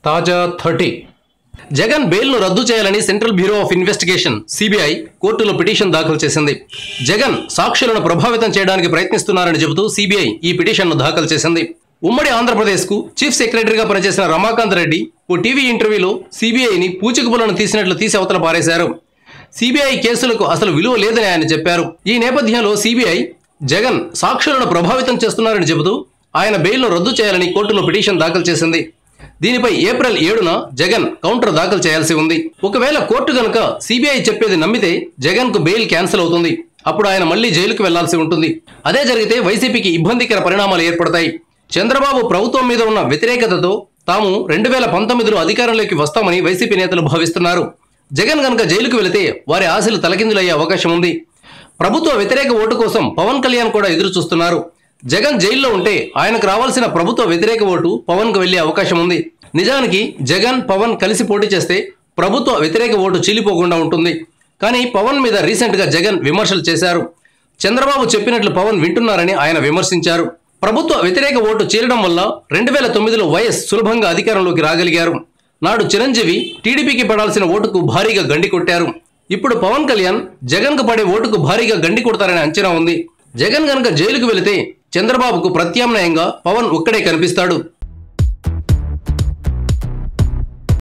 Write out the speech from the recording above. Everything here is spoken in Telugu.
తాజా 30 జగన్ బెయిల్ను రద్దు చేయాలని central bureau of investigation CBI కోర్టులో పిటిషన్ దాఖలు చేసింది. జగన్ సాక్షులను ప్రభావితం చేయడానికి ప్రయత్నిస్తున్నారని చెబుతూ సిబిఐ ఈ పిటిషన్ను దాఖలు చేసింది. ఉమ్మడి ఆంధ్రప్రదేశ్కు చీఫ్ సెక్రటరీగా పనిచేసిన రమాకాంత్ రెడ్డి ఓ టీవీ ఇంటర్వ్యూలో సిబిఐని పూచికపులను తీసినట్లు తీసి అవతల పారేశారు. సిబిఐ కేసులకు అసలు విలువ లేదని ఆయన చెప్పారు. ఈ నేపథ్యంలో సిబిఐ జగన్ సాక్షులను ప్రభావితం చేస్తున్నారని చెబుతూ ఆయన బెయిల్ను రద్దు చేయాలని కోర్టులో పిటిషన్ దాఖలు చేసింది. దీనిపై ఏప్రిల్ 7న జగన్ కౌంటర్ దాఖలు చేయాల్సి ఉంది. ఒకవేళ కోర్టు గనుక సిబిఐ చెప్పేది నమ్మితే జగన్ కు బెయిల్ క్యాన్సిల్ అవుతుంది. అప్పుడు ఆయన మళ్లీ జైలుకు వెళ్లాల్సి ఉంటుంది. అదే జరిగితే వైసీపీకి ఇబ్బందికర పరిణామాలు ఏర్పడతాయి. చంద్రబాబు ప్రభుత్వం మీద ఉన్న వ్యతిరేకతతో తాము 2019లో అధికారంలోకి వస్తామని వైసీపీ నేతలు భావిస్తున్నారు. జగన్ గనుక జైలుకు వెళితే వారి ఆశలు తలకిందులయ్యే అవకాశం ఉంది. ప్రభుత్వ వ్యతిరేక ఓటు కోసం పవన్ కళ్యాణ్ కూడా ఎదురు చూస్తున్నారు. జగన్ జైల్లో ఉంటే ఆయనకు రావాల్సిన ప్రభుత్వ వ్యతిరేక ఓటు పవన్ కు వెళ్లే అవకాశం ఉంది. నిజానికి జగన్ పవన్ కలిసి పోటీ చేస్తే ప్రభుత్వ వ్యతిరేక ఓటు చీలిపోకుండా ఉంటుంది. కానీ పవన్ మీద రీసెంట్ గా జగన్ విమర్శలు చేశారు. చంద్రబాబు చెప్పినట్లు పవన్ వింటున్నారని ఆయన విమర్శించారు. ప్రభుత్వ వ్యతిరేక ఓటు చీలడం వల్ల 2009లో వైఎస్ సులభంగా అధికారంలోకి రాగలిగారు. నాడు చిరంజీవి టీడీపీకి పడాల్సిన ఓటుకు భారీగా గండి కొట్టారు. ఇప్పుడు పవన్ కళ్యాణ్ జగన్ కు పడే ఓటుకు భారీగా గండి కొడతారనే అంచనా ఉంది. జగన్ గనుక జైలుకు వెళితే చంద్రబాబుకు ప్రత్యామ్నాయంగా పవన్ ఒక్కడే కనిపిస్తాడు.